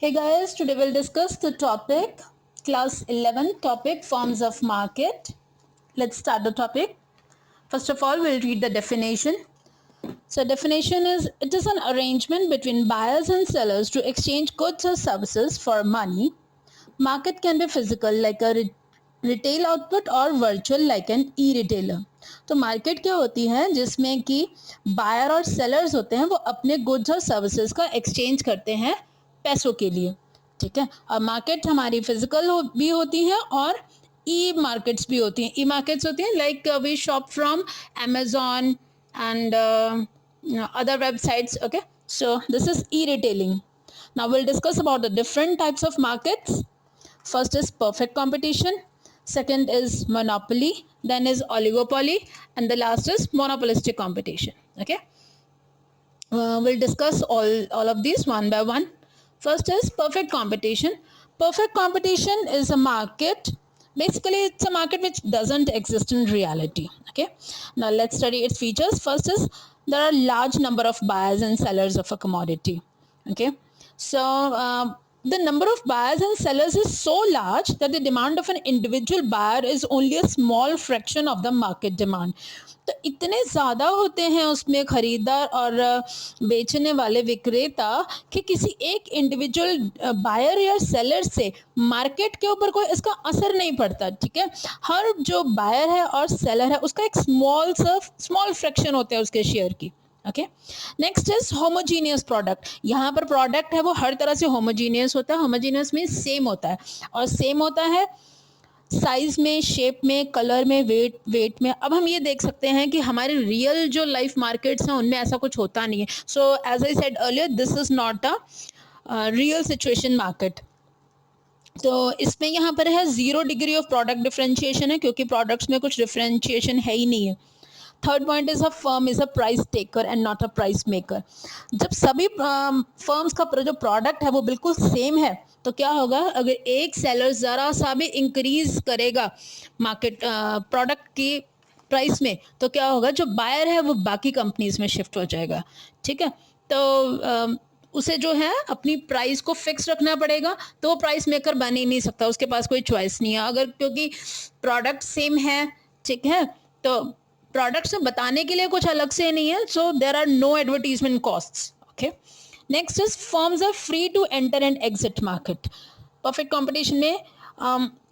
Hey guys, today we'll discuss the topic class 11 topic forms of market. Let's start the topic. First of all, we'll read the definition. So definition is it is an arrangement between buyers and sellers to exchange goods or services for money. Market can be physical like a retail output और virtual like an e-retailer. तो market क्या होती है जिसमें कि buyer और sellers होते हैं वो अपने गुड्स और सर्विसेज का एक्सचेंज करते हैं पैसों के लिए. ठीक है. और मार्केट हमारी फिजिकल भी होती है और ई मार्केट्स भी होती हैं. ई मार्केट्स होती हैं like we shop from Amazon and other websites. Okay, so this is e-retailing. Now we'll discuss about the different types of markets. First is perfect competition, second is monopoly, then is oligopoly, and the last is monopolistic competition. Okay, we'll discuss all of these one by one. First is perfect competition. Perfect competition is a market. Basically, it's a market which doesn't exist in reality. Okay, now let's study its features. First is there are large number of buyers and sellers of a commodity. Okay, so the number of buyers and sellers is so large that the demand of an individual buyer is only a small fraction of the market demand. तो इतने ज़्यादा होते हैं उसमें खरीदार और बेचने वाले विक्रेता कि किसी एक इंडिविजुअल बायर या सेलर से मार्केट के ऊपर कोई इसका असर नहीं पड़ता. ठीक है. हर जो बायर है और सेलर है उसका एक स्मॉल फ्रैक्शन होता है उसके शेयर की. Okay. Next is homogeneous product. यहाँ पर प्रोडक्ट है वो हर तरह से होमोजीनियस होता है. होमोजीनियस मीन सेम होता है और सेम होता है साइज में, शेप में, कलर में, वेट में. अब हम ये देख सकते हैं कि हमारे रियल जो लाइफ मार्केट्स हैं उनमें ऐसा कुछ होता नहीं है. So as I said earlier this is not a real situation market. तो इसमें यहाँ पर है 0 डिग्री ऑफ प्रोडक्ट डिफरेंशिएशन है क्योंकि प्रोडक्ट्स में कुछ डिफरेंशिएशन है ही नहीं है. Third point is a firm is a price taker and not a price maker. जब सभी फर्म्स का जो प्रोडक्ट है वो बिल्कुल सेम है तो क्या होगा, अगर एक सेलर ज़रा सा भी इंक्रीज करेगा मार्केट प्रोडक्ट की प्राइस में तो क्या होगा, जो बायर है वो बाकी कंपनीज में शिफ्ट हो जाएगा. ठीक है. तो उसे जो है अपनी प्राइस को फिक्स रखना पड़ेगा तो वो प्राइस मेकर बन ही नहीं सकता. उसके पास कोई चॉइस नहीं है अगर, क्योंकि प्रोडक्ट सेम है. ठीक है. तो प्रोडक्ट्स में बताने के लिए कुछ अलग से नहीं है. So there are no advertisement costs. Okay. Next is firms are free to enter and exit market. Perfect competition में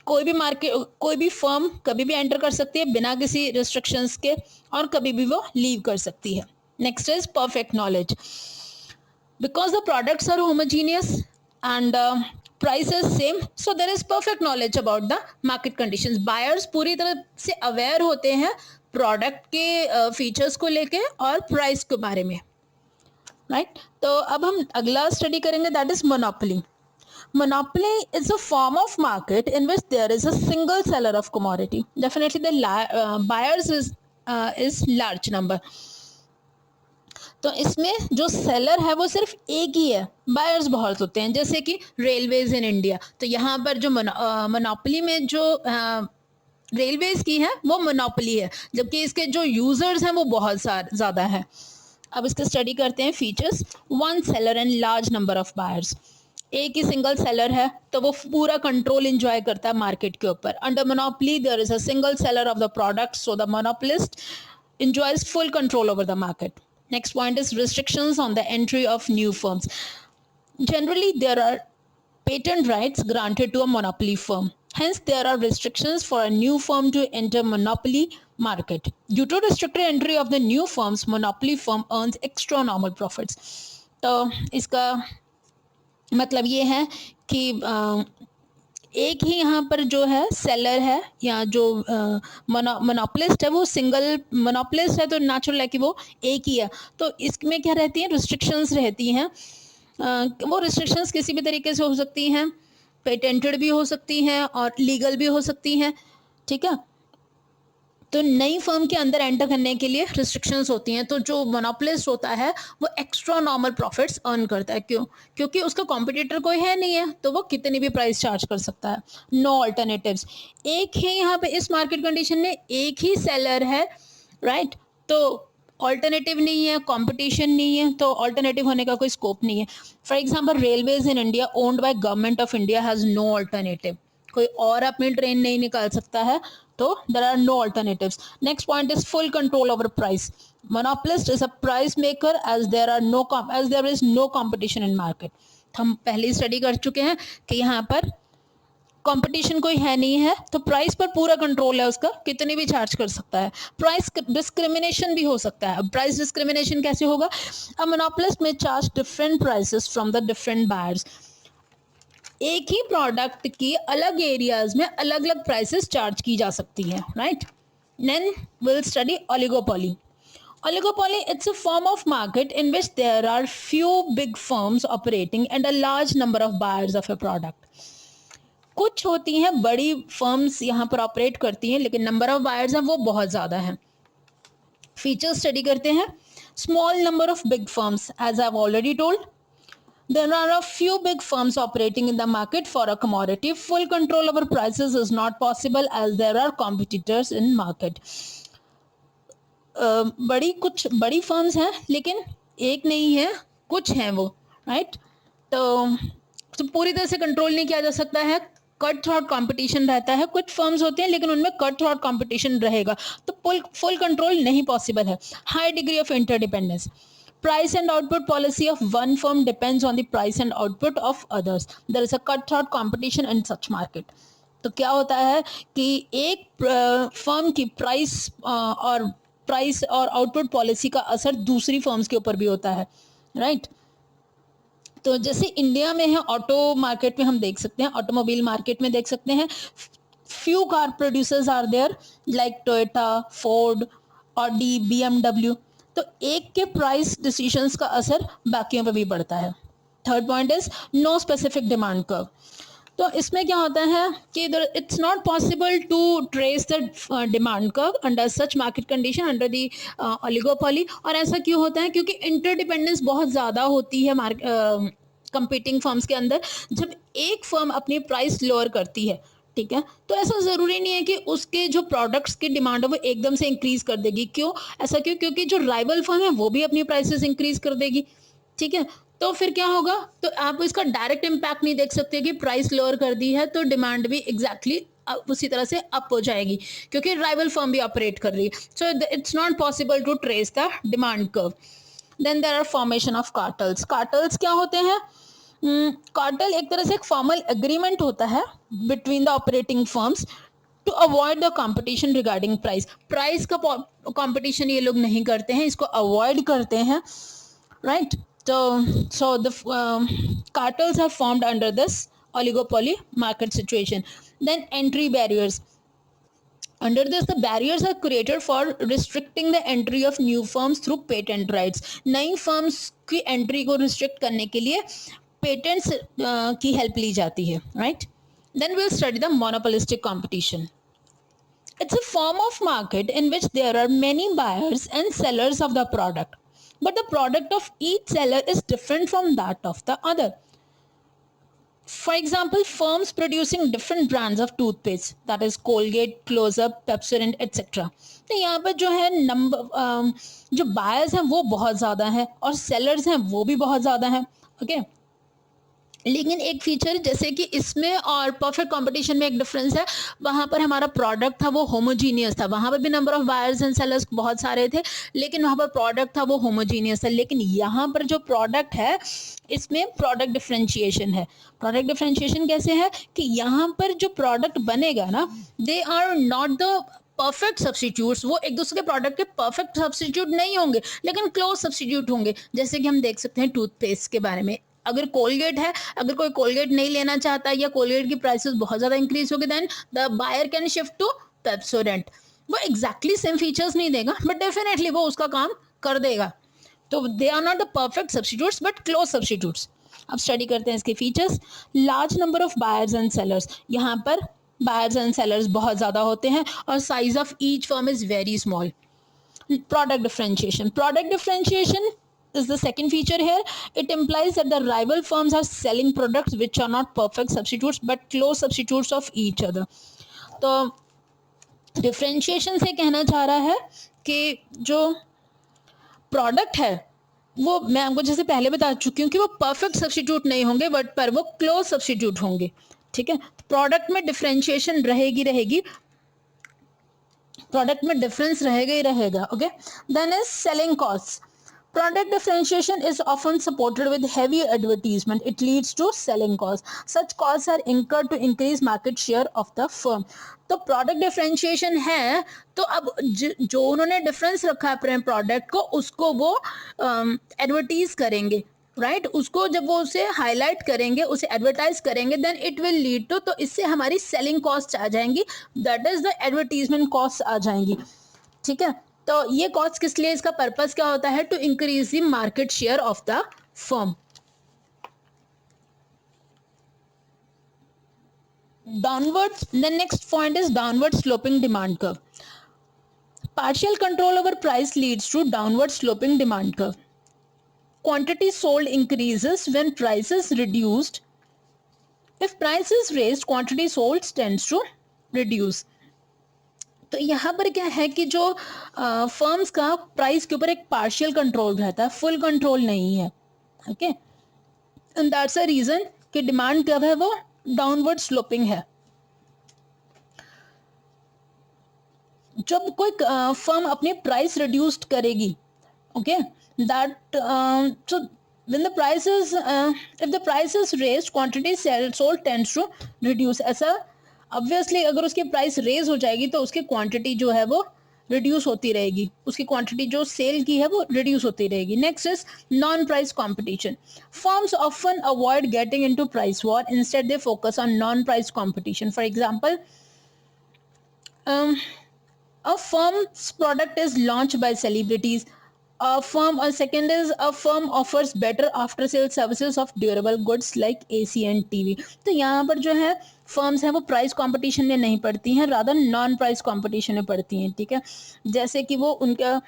कोई भी फर्म कभी भी एंटर कर सकती है बिना किसी रिस्ट्रिक्शंस के और कभी भी वो लीव कर सकती है. Next is perfect knowledge. Because the products are homogeneous and price is same, so there is perfect knowledge about the market conditions. Buyers पूरी तरह से aware होते हैं प्रोडक्ट के फीचर्स को लेके और प्राइस के बारे में. राइट. तो अब हम अगला स्टडी करेंगे, that is monopoly. Monopoly is a form of market in which there is a single seller of commodity. Definitely the buyers is large number. तो इसमें जो सेलर है वो सिर्फ एक ही है, बायर्स बहुत होते हैं. जैसे कि रेलवेज इन इंडिया, तो यहाँ पर जो मोनोपोली में जो रेलवेज की है वो मोनोपोली है, जबकि इसके जो यूजर्स हैं वो बहुत ज़्यादा है. अब इसके स्टडी करते हैं features. One seller and large number of buyers. एक ही सिंगल सेलर है तो वो पूरा कंट्रोल एंजॉय करता है मार्केट के ऊपर. Under monopoly there is a single seller of the product, so the monopolist enjoys full control over the market. Next point is restrictions on the entry of new firms. Generally, there are patent rights granted to a monopoly firm. Hence, there are restrictions for a new firm to enter monopoly market. Due to restricted entry of the new firms, monopoly firm earns extra normal profits. तो इसका मतलब ये है कि एक ही यहाँ पर जो है सेलर है या जो मोनोपोलिस्ट है वो सिंगल मोनोपोलिस्ट है तो नेचुरल है कि वो एक ही है. तो इसमें क्या रहती है, रिस्ट्रिक्शंस रहती हैं. वो रिस्ट्रिक्शंस किसी भी तरीके से हो सकती हैं, पेटेंटेड भी हो सकती हैं और लीगल भी हो सकती हैं. ठीक है. तो नई फर्म के अंदर एंटर करने के लिए रिस्ट्रिक्शंस होती हैं. तो जो मोनोपोलिस्ट होता है वो एक्स्ट्रा नॉर्मल प्रॉफिट्स अर्न करता है. क्यों? क्योंकि उसका कॉम्पिटिटर कोई है नहीं है तो वो कितनी भी प्राइस चार्ज कर सकता है. No alternatives. एक है यहाँ पे इस मार्केट कंडीशन में एक ही सेलर है. राइट. तो ऑल्टरनेटिव नहीं है, कंपटीशन नहीं है, तो ऑल्टरनेटिव होने का कोई स्कोप नहीं है. For example railways in India owned by government of India has no alternative. कोई और अपनी ट्रेन नहीं निकाल सकता है, तो there are no alternatives. Next point is full control over price. Monopolist is a price maker as there is no competition in market. हम पहले ही स्टडी कर चुके हैं कि यहाँ पर कंपटीशन कोई है नहीं है, तो प्राइस पर पूरा कंट्रोल है उसका, कितनी भी चार्ज कर सकता है. प्राइस डिस्क्रिमिनेशन भी हो सकता है. अब प्राइस डिस्क्रिमिनेशन कैसे होगा? अ मोनोपोलिस्ट में charge different prices from the different buyers. एक ही प्रोडक्ट की अलग एरियाज में अलग अलग प्राइसेस चार्ज की जा सकती है, right. Then will study oligopoly. Oligopoly, it's a form of market in which there are few big firms operating and a large number of buyers of a product. कुछ होती हैं बड़ी फर्म्स यहाँ पर ऑपरेट करती हैं, लेकिन नंबर ऑफ बायर्स हैं वो बहुत ज़्यादा हैं. फीचर्स स्टडी करते हैं. Small number of big firms, as I have already told. There are a few big firms operating in the market for a commodity. Full control over prices is not possible as there are competitors in market. कुछ बड़ी firms हैं, लेकिन एक नहीं है, कुछ हैं वो, राइट. तो पूरी तरह से कंट्रोल नहीं किया जा सकता है. कट थ्रॉट कंपटीशन रहता है. कुछ फर्म्स होते हैं लेकिन उनमें कट थ्रॉट कंपटीशन रहेगा, तो फुल कंट्रोल नहीं पॉसिबल है. High degree of interdependence. Price and output policy of one firm depends on the price and output of others. There is a cutthroat competition in such market. तो क्या होता है कि एक फर्म की price और आउटपुट पॉलिसी का असर दूसरी फर्म्स के ऊपर भी होता है, राइट. तो जैसे इंडिया में है, ऑटो मार्केट में हम देख सकते हैं, ऑटोमोबाइल मार्केट में देख सकते हैं, few car producers are there like Toyota, Ford, Audi, BMW. तो एक के प्राइस डिसीजंस का असर बाकियों पर भी पड़ता है. Third point is no specific demand curve. तो इसमें क्या होता है कि it's not possible to trace the demand curve under such market condition under the oligopoly. और ऐसा क्यों होता है? क्योंकि इंटरडिपेंडेंस बहुत ज़्यादा होती है कंपीटिंग फर्म्स के अंदर. जब एक फर्म अपनी प्राइस लोअर करती है, ठीक है, तो ऐसा ज़रूरी नहीं है कि उसके जो प्रोडक्ट्स की डिमांड है वो एकदम से इंक्रीज कर देगी. क्यों ऐसा? क्यों? क्योंकि जो राइवल फर्म है वो भी अपनी प्राइसेस इंक्रीज कर देगी, ठीक है. तो फिर क्या होगा? तो आप इसका डायरेक्ट इम्पैक्ट नहीं देख सकते कि प्राइस लोअर कर दी है तो डिमांड भी एग्जैक्टली उसी तरह से अप हो जाएगी, क्योंकि राइवल फर्म भी ऑपरेट कर रही है. So it's not possible to trace the demand curve. Then there are formation of cartels. Cartels क्या होते हैं? कार्टल एक तरह से एक फॉर्मल एग्रीमेंट होता है between the operating firms to avoid the competition regarding price. Price का कंपटीशन ये लोग नहीं करते हैं, इसको अवॉइड करते हैं, right. So the cartels are formed under this oligopoly market situation. Then entry barriers. Under this, the barriers are created for restricting the entry of new firms through patent rights. नई firms की entry को restrict करने के लिए patents की help ली जाती है, right? Then we'll study the monopolistic competition. It's a form of market in which there are many buyers and sellers of the product. But the product of each seller is different from that of the other. For example, firms producing different brands of toothpaste, that is Colgate, Close-Up, Pepsodent, etc. तो यहाँ पर जो है जो buyers हैं वो बहुत ज़्यादा हैं और sellers हैं वो भी बहुत ज़्यादा हैं, ओके. लेकिन एक फीचर जैसे कि इसमें और परफेक्ट कंपटीशन में एक डिफरेंस है. वहाँ पर हमारा प्रोडक्ट था वो होमोजीनियस था. वहाँ पर भी number of buyers and sellers बहुत सारे थे, लेकिन वहाँ पर प्रोडक्ट था वो होमोजीनियस था. लेकिन यहाँ पर जो प्रोडक्ट है इसमें प्रोडक्ट डिफरेंशिएशन है. प्रोडक्ट डिफरेंशिएशन कैसे है कि यहाँ पर जो प्रोडक्ट बनेगा ना, they are not the perfect substitutes. वो एक दूसरे के प्रोडक्ट के परफेक्ट सब्सटीट्यूट नहीं होंगे, लेकिन क्लोज सब्सटीट्यूट होंगे. जैसे कि हम देख सकते हैं टूथपेस्ट के बारे में. अगर कोलगेट है, अगर कोई कोलगेट नहीं लेना चाहता या कोलगेट की प्राइसेस बहुत ज़्यादा इंक्रीज हो गई, then the buyer can shift to Pepsodent. वो एग्जैक्टली सेम फीचर्स नहीं देगा, बट डेफिनेटली वो उसका काम कर देगा. तो they are not the perfect substitutes but close substitutes. अब स्टडी करते हैं इसके features. Large number of buyers and sellers. यहाँ पर बायर्स एंड सेलर्स बहुत ज़्यादा होते हैं और size of each firm is very small. Product differentiation. Product differentiation is the second feature here. It implies that the rival firms are selling products which are not perfect substitutes but close substitutes of each other. तो differentiation से कहना चाह रहा है कि जो product है वो मैं आपको जैसे पहले बता चुकी हूँ कि वो परफेक्ट सब्स्टिट्यूट नहीं होंगे, बट पर वो क्लोज सब्स्टिट्यूट होंगे, ठीक है। प्रोडक्ट में डिफरेंशिएशन रहेगी, प्रोडक्ट में डिफरेंस रहेगा ही रहेगा, okay. Then is selling cost. Product differentiation is often supported with heavy advertisement. It leads to selling costs. Such costs are incurred to increase market share of the firm. तो product differentiation है, तो अब जो उन्होंने difference रखा है अपने product को, उसको वो एडवर्टीज करेंगे, राइट उसको जब वो उसे हाईलाइट करेंगे, उसे एडवर्टाइज करेंगे, then it will lead to, तो इससे हमारी सेलिंग कॉस्ट आ जाएंगी, that is the advertisement cost आ जाएंगी, ठीक है। तो ये कॉस्ट किस लिए, इसका पर्पस क्या होता है, to increase the market share of the firm. Downwards, the next point is downward sloping demand curve. Partial control over price leads to downward sloping demand curve. Quantity sold increases when price is reduced. If price is raised, quantity sold tends to reduce. तो यहाँ पर क्या है कि जो firms का price के ऊपर एक पार्शियल कंट्रोल रहता है, फुल कंट्रोल नहीं है, okay. And that's a reason कि डिमांड कर्व है वो डाउनवर्ड स्लोपिंग है. जब कोई फर्म अपनी प्राइस रिड्यूस्ड करेगी, okay, that so when the price is if the price is raised, quantity sold tends to reduce. ऐसा ऑब्वियसली अगर उसकी प्राइस रेज हो जाएगी तो उसकी क्वांटिटी जो है वो रिड्यूस होती रहेगी, उसकी क्वांटिटी जो सेल की है वो रिड्यूस होती रहेगी. Next is non price competition. Firms often avoid getting into price war, instead they focus on non price competition. For example, a firm's product is launched by celebrities. Second is a firm offers better after sales services of durable goods like AC and TV. तो यहाँ पर जो है firms हैं वो price competition में नहीं पड़ती हैं, रादर नॉन प्राइस कंपटीशन में पड़ती हैं, ठीक है. जैसे कि वो उनका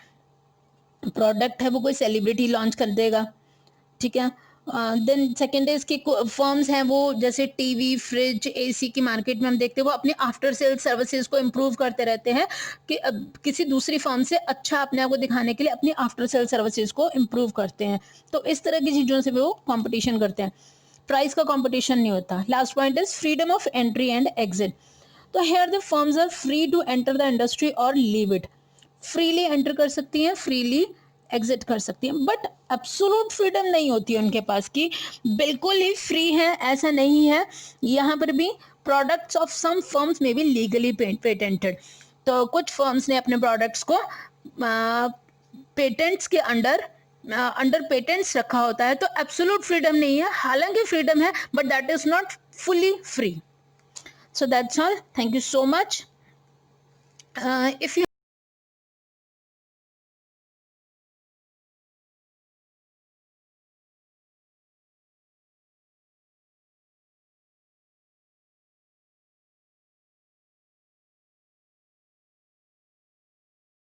प्रोडक्ट है वो कोई सेलिब्रिटी लॉन्च कर देगा, ठीक है. देन सेकेंड इज कि फर्म्स हैं वो जैसे टीवी, फ्रिज, एसी की मार्केट में हम देखते हैं वो अपने आफ्टर सेल सर्विसेज को इम्प्रूव करते रहते हैं कि किसी दूसरी फर्म से अच्छा अपने आप को दिखाने के लिए अपनी आफ्टर सेल सर्विसेज को इम्प्रूव करते हैं. तो इस तरह की चीज़ों से वो कंपटीशन करते हैं, प्राइस का कंपटीशन नहीं होता. Last point is freedom of entry and exit. तो here the firms are free to enter the industry और लीव इट. फ्रीली एंटर कर सकती हैं, फ्रीली एग्जिट कर सकती हैं, बट एब्सोल्यूट फ्रीडम नहीं होती है उनके पास कि बिल्कुल ही फ्री है, ऐसा नहीं है. यहाँ पर भी प्रोडक्ट्स ऑफ सम फर्म्स में भी लीगली पेटेंटेड. तो कुछ फर्म्स ने अपने प्रोडक्ट्स को पेटेंट्स के अंडर पेटेंट्स रखा होता है, तो एब्सोल्यूट फ्रीडम नहीं है. हालांकि फ्रीडम है, but that is not fully free. So that's all. Thank you so much. If you